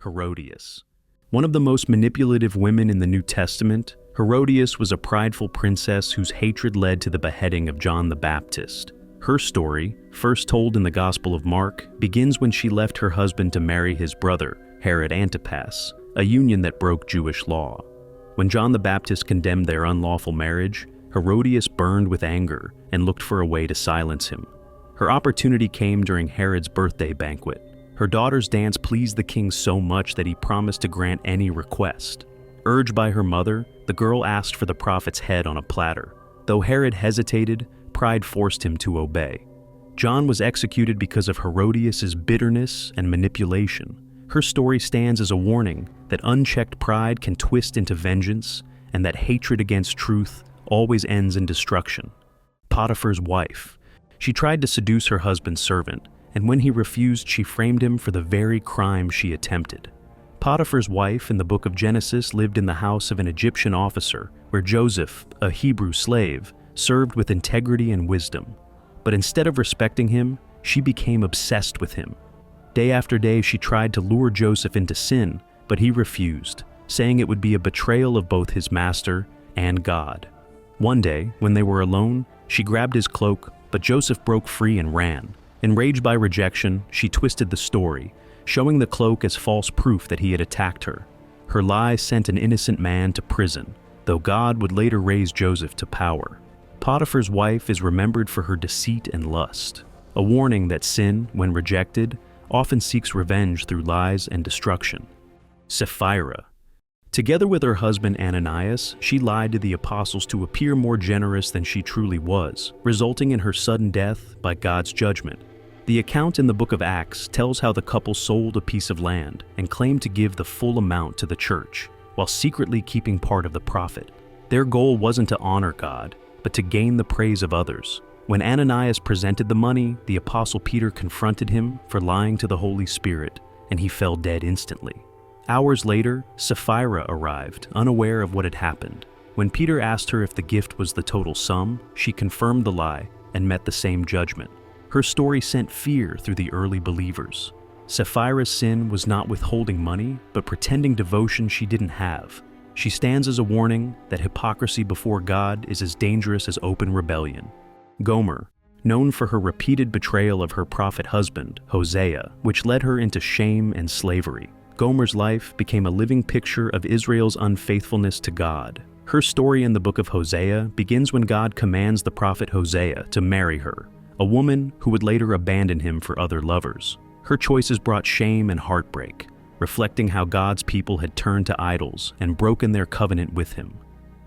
Herodias. One of the most manipulative women in the New Testament, Herodias was a prideful princess whose hatred led to the beheading of John the Baptist. Her story, first told in the Gospel of Mark, begins when she left her husband to marry his brother, Herod Antipas, a union that broke Jewish law. When John the Baptist condemned their unlawful marriage, Herodias burned with anger and looked for a way to silence him. Her opportunity came during Herod's birthday banquet. Her daughter's dance pleased the king so much that he promised to grant any request. Urged by her mother, the girl asked for the prophet's head on a platter. Though Herod hesitated, pride forced him to obey. John was executed because of Herodias' bitterness and manipulation. Her story stands as a warning that unchecked pride can twist into vengeance and that hatred against truth always ends in destruction. Potiphar's wife. She tried to seduce her husband's servant, and when he refused, she framed him for the very crime she attempted. Potiphar's wife in the book of Genesis lived in the house of an Egyptian officer, where Joseph, a Hebrew slave, served with integrity and wisdom. But instead of respecting him, she became obsessed with him. Day after day, she tried to lure Joseph into sin, but he refused, saying it would be a betrayal of both his master and God. One day, when they were alone, she grabbed his cloak, but Joseph broke free and ran. Enraged by rejection, she twisted the story, showing the cloak as false proof that he had attacked her. Her lie sent an innocent man to prison, though God would later raise Joseph to power. Potiphar's wife is remembered for her deceit and lust, a warning that sin, when rejected, often seeks revenge through lies and destruction. Sapphira. Together with her husband Ananias, she lied to the apostles to appear more generous than she truly was, resulting in her sudden death by God's judgment. The account in the book of Acts tells how the couple sold a piece of land and claimed to give the full amount to the church, while secretly keeping part of the profit. Their goal wasn't to honor God, but to gain the praise of others. When Ananias presented the money, the apostle Peter confronted him for lying to the Holy Spirit, and he fell dead instantly. Hours later, Sapphira arrived, unaware of what had happened. When Peter asked her if the gift was the total sum, she confirmed the lie and met the same judgment. Her story sent fear through the early believers. Sapphira's sin was not withholding money, but pretending devotion she didn't have. She stands as a warning that hypocrisy before God is as dangerous as open rebellion. Gomer, known for her repeated betrayal of her prophet husband, Hosea, which led her into shame and slavery. Gomer's life became a living picture of Israel's unfaithfulness to God. Her story in the book of Hosea begins when God commands the prophet Hosea to marry her, a woman who would later abandon him for other lovers. Her choices brought shame and heartbreak, reflecting how God's people had turned to idols and broken their covenant with him.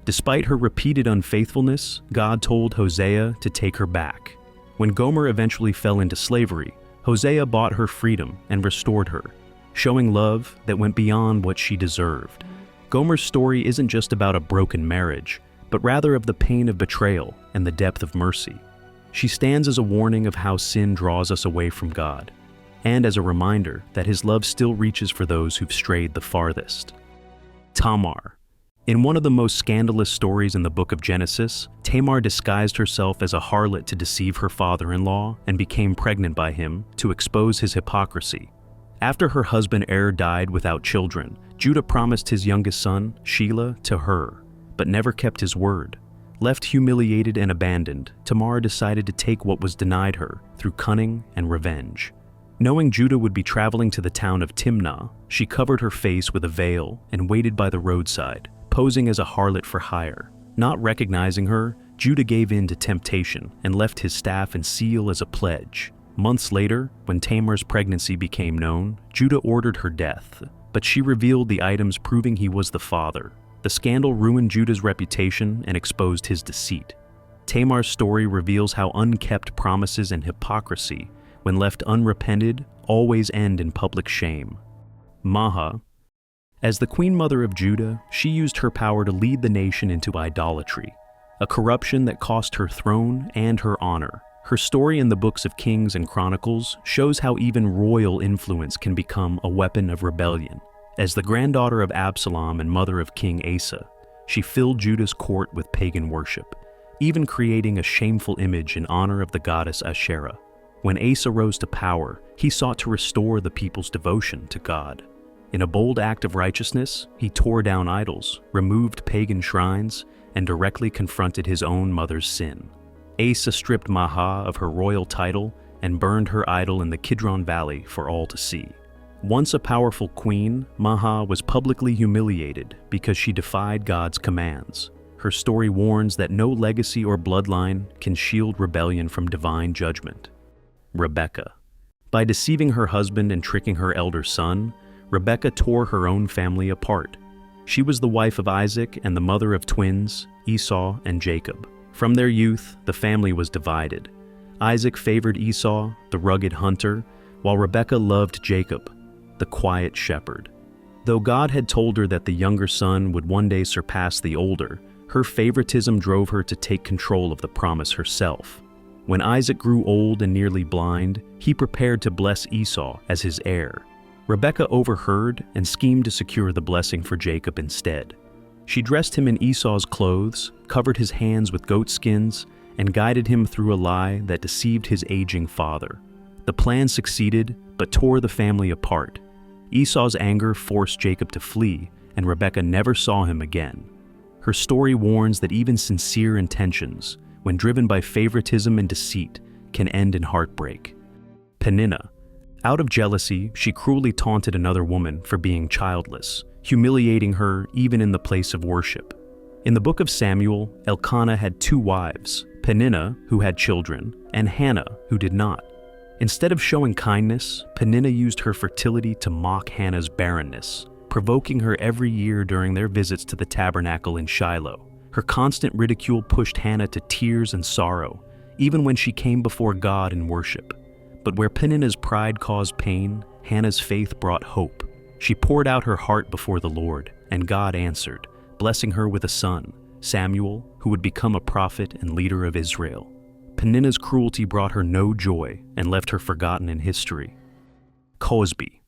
Despite her repeated unfaithfulness, God told Hosea to take her back. When Gomer eventually fell into slavery, Hosea bought her freedom and restored her, showing love that went beyond what she deserved. Gomer's story isn't just about a broken marriage, but rather of the pain of betrayal and the depth of mercy. She stands as a warning of how sin draws us away from God, and as a reminder that his love still reaches for those who've strayed the farthest. Tamar. In one of the most scandalous stories in the book of Genesis, Tamar disguised herself as a harlot to deceive her father-in-law and became pregnant by him to expose his hypocrisy. After her husband Er died without children, Judah promised his youngest son, Shelah, to her, but never kept his word. Left humiliated and abandoned, Tamar decided to take what was denied her through cunning and revenge. Knowing Judah would be traveling to the town of Timnah, she covered her face with a veil and waited by the roadside, posing as a harlot for hire. Not recognizing her, Judah gave in to temptation and left his staff and seal as a pledge. Months later, when Tamar's pregnancy became known, Judah ordered her death, but she revealed the items proving he was the father. The scandal ruined Judah's reputation and exposed his deceit. Tamar's story reveals how unkept promises and hypocrisy, when left unrepented, always end in public shame. Maachah. As the queen mother of Judah, she used her power to lead the nation into idolatry, a corruption that cost her throne and her honor. Her story in the books of Kings and Chronicles shows how even royal influence can become a weapon of rebellion. As the granddaughter of Absalom and mother of King Asa, she filled Judah's court with pagan worship, even creating a shameful image in honor of the goddess Asherah. When Asa rose to power, he sought to restore the people's devotion to God. In a bold act of righteousness, he tore down idols, removed pagan shrines, and directly confronted his own mother's sin. Asa stripped Maachah of her royal title and burned her idol in the Kidron Valley for all to see. Once a powerful queen, Maachah was publicly humiliated because she defied God's commands. Her story warns that no legacy or bloodline can shield rebellion from divine judgment. Rebekah. By deceiving her husband and tricking her elder son, Rebekah tore her own family apart. She was the wife of Isaac and the mother of twins, Esau and Jacob. From their youth, the family was divided. Isaac favored Esau, the rugged hunter, while Rebekah loved Jacob, the quiet shepherd. Though God had told her that the younger son would one day surpass the older, her favoritism drove her to take control of the promise herself. When Isaac grew old and nearly blind, he prepared to bless Esau as his heir. Rebekah overheard and schemed to secure the blessing for Jacob instead. She dressed him in Esau's clothes, covered his hands with goat skins, and guided him through a lie that deceived his aging father. The plan succeeded, but tore the family apart. Esau's anger forced Jacob to flee, and Rebekah never saw him again. Her story warns that even sincere intentions, when driven by favoritism and deceit, can end in heartbreak. Peninnah. Out of jealousy, she cruelly taunted another woman for being childless, humiliating her even in the place of worship. In the book of Samuel, Elkanah had 2 wives, Peninnah, who had children, and Hannah, who did not. Instead of showing kindness, Peninnah used her fertility to mock Hannah's barrenness, provoking her every year during their visits to the tabernacle in Shiloh. Her constant ridicule pushed Hannah to tears and sorrow, even when she came before God in worship. But where Peninnah's pride caused pain, Hannah's faith brought hope. She poured out her heart before the Lord, and God answered, blessing her with a son, Samuel, who would become a prophet and leader of Israel. Peninnah's cruelty brought her no joy and left her forgotten in history. Cozbi.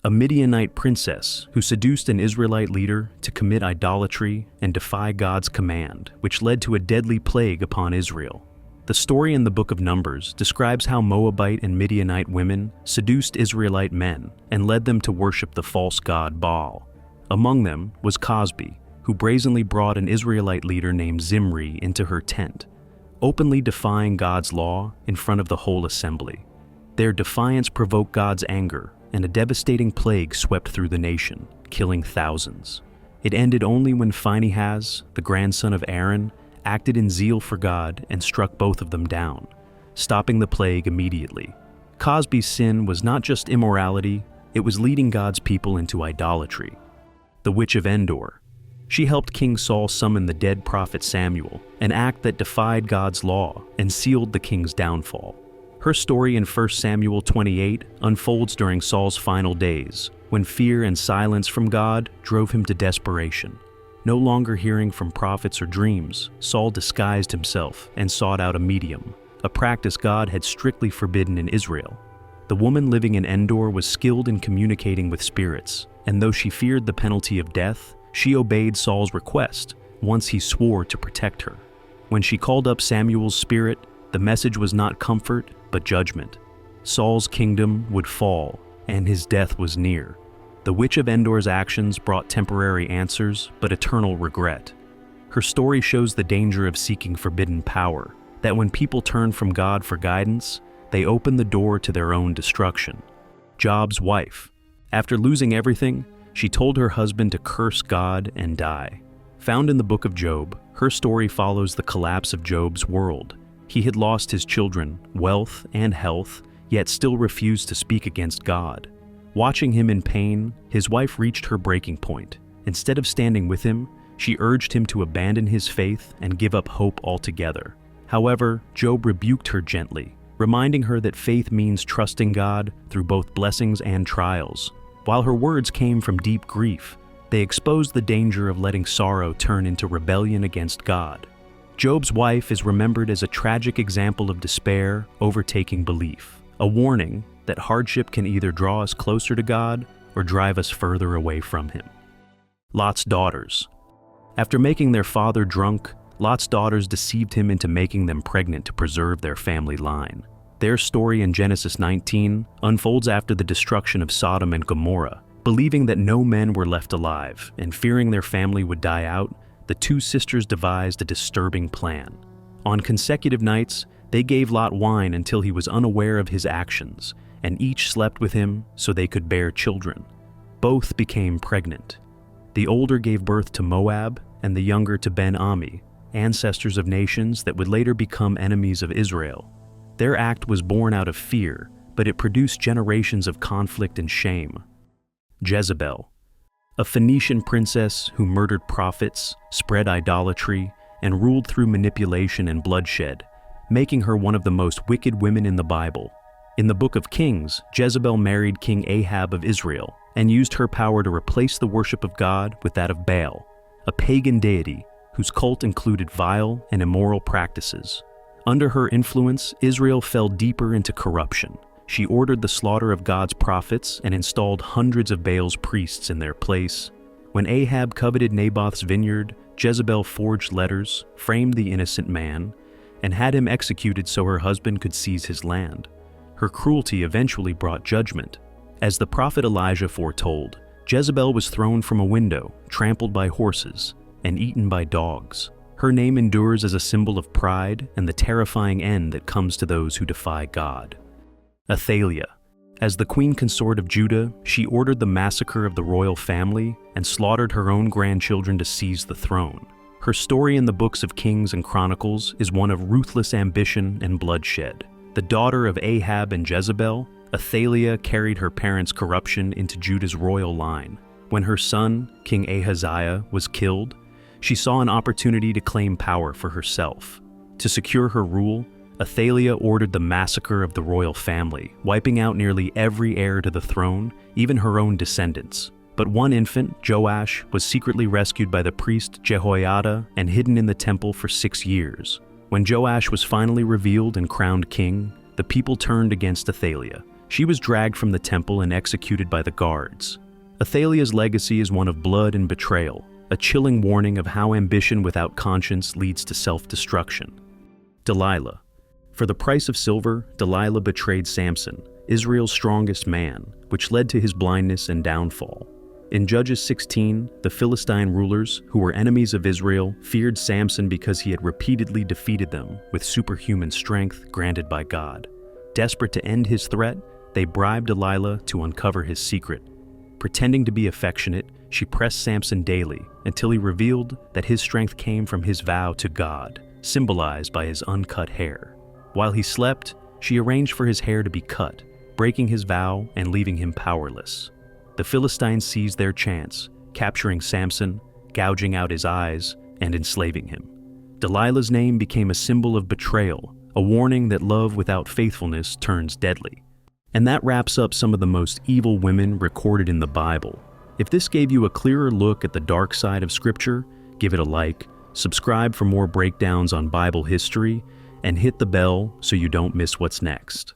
A Midianite princess who seduced an Israelite leader to commit idolatry and defy God's command, which led to a deadly plague upon Israel. The story in the book of Numbers describes how Moabite and Midianite women seduced Israelite men and led them to worship the false god Baal. Among them was Cozbi, who brazenly brought an Israelite leader named Zimri into her tent, openly defying God's law in front of the whole assembly. Their defiance provoked God's anger, and a devastating plague swept through the nation, killing thousands. It ended only when Phinehas, the grandson of Aaron, acted in zeal for God and struck both of them down, stopping the plague immediately. Cozbi's sin was not just immorality, it was leading God's people into idolatry. The Witch of Endor. She helped King Saul summon the dead prophet Samuel, an act that defied God's law and sealed the king's downfall. Her story in 1 Samuel 28 unfolds during Saul's final days, when fear and silence from God drove him to desperation. No longer hearing from prophets or dreams, Saul disguised himself and sought out a medium, a practice God had strictly forbidden in Israel. The woman living in Endor was skilled in communicating with spirits, and though she feared the penalty of death, she obeyed Saul's request once he swore to protect her. When she called up Samuel's spirit, the message was not comfort, but judgment. Saul's kingdom would fall, and his death was near. The Witch of Endor's actions brought temporary answers, but eternal regret. Her story shows the danger of seeking forbidden power, that when people turn from God for guidance, they open the door to their own destruction. Job's wife. After losing everything, she told her husband to curse God and die. Found in the book of Job, her story follows the collapse of Job's world. He had lost his children, wealth, and health, yet still refused to speak against God. Watching him in pain, his wife reached her breaking point. Instead of standing with him, she urged him to abandon his faith and give up hope altogether. However, Job rebuked her gently, reminding her that faith means trusting God through both blessings and trials. While her words came from deep grief, they exposed the danger of letting sorrow turn into rebellion against God. Job's wife is remembered as a tragic example of despair overtaking belief, a warning that hardship can either draw us closer to God or drive us further away from Him. Lot's daughters. After making their father drunk, Lot's daughters deceived him into making them pregnant to preserve their family line. Their story in Genesis 19 unfolds after the destruction of Sodom and Gomorrah, Believing that no men were left alive and fearing their family would die out, the two sisters devised a disturbing plan. On consecutive nights, they gave Lot wine until he was unaware of his actions, and each slept with him so they could bear children. Both became pregnant. The older gave birth to Moab, and the younger to Ben-Ami, ancestors of nations that would later become enemies of Israel. Their act was born out of fear, but it produced generations of conflict and shame. Jezebel, a Phoenician princess who murdered prophets, spread idolatry, and ruled through manipulation and bloodshed, making her one of the most wicked women in the Bible. In the Book of Kings, Jezebel married King Ahab of Israel and used her power to replace the worship of God with that of Baal, a pagan deity whose cult included vile and immoral practices. Under her influence, Israel fell deeper into corruption. She ordered the slaughter of God's prophets and installed hundreds of Baal's priests in their place. When Ahab coveted Naboth's vineyard, Jezebel forged letters, framed the innocent man, and had him executed so her husband could seize his land. Her cruelty eventually brought judgment. As the prophet Elijah foretold, Jezebel was thrown from a window, trampled by horses, and eaten by dogs. Her name endures as a symbol of pride and the terrifying end that comes to those who defy God. Athaliah. As the queen consort of Judah, she ordered the massacre of the royal family and slaughtered her own grandchildren to seize the throne. Her story in the books of Kings and Chronicles is one of ruthless ambition and bloodshed. The daughter of Ahab and Jezebel, Athaliah carried her parents' corruption into Judah's royal line. When her son, King Ahaziah, was killed, she saw an opportunity to claim power for herself. To secure her rule, Athaliah ordered the massacre of the royal family, wiping out nearly every heir to the throne, even her own descendants. But one infant, Joash, was secretly rescued by the priest Jehoiada and hidden in the temple for 6 years. When Joash was finally revealed and crowned king, the people turned against Athaliah. She was dragged from the temple and executed by the guards. Athaliah's legacy is one of blood and betrayal, a chilling warning of how ambition without conscience leads to self-destruction. Delilah. For the price of silver, Delilah betrayed Samson, Israel's strongest man, which led to his blindness and downfall. In Judges 16, the Philistine rulers, who were enemies of Israel, feared Samson because he had repeatedly defeated them with superhuman strength granted by God. Desperate to end his threat, they bribed Delilah to uncover his secret. Pretending to be affectionate, she pressed Samson daily until he revealed that his strength came from his vow to God, symbolized by his uncut hair. While he slept, she arranged for his hair to be cut, breaking his vow and leaving him powerless. The Philistines seized their chance, capturing Samson, gouging out his eyes, and enslaving him. Delilah's name became a symbol of betrayal, a warning that love without faithfulness turns deadly. And that wraps up some of the most evil women recorded in the Bible. If this gave you a clearer look at the dark side of Scripture, give it a like, subscribe for more breakdowns on Bible history, and hit the bell so you don't miss what's next.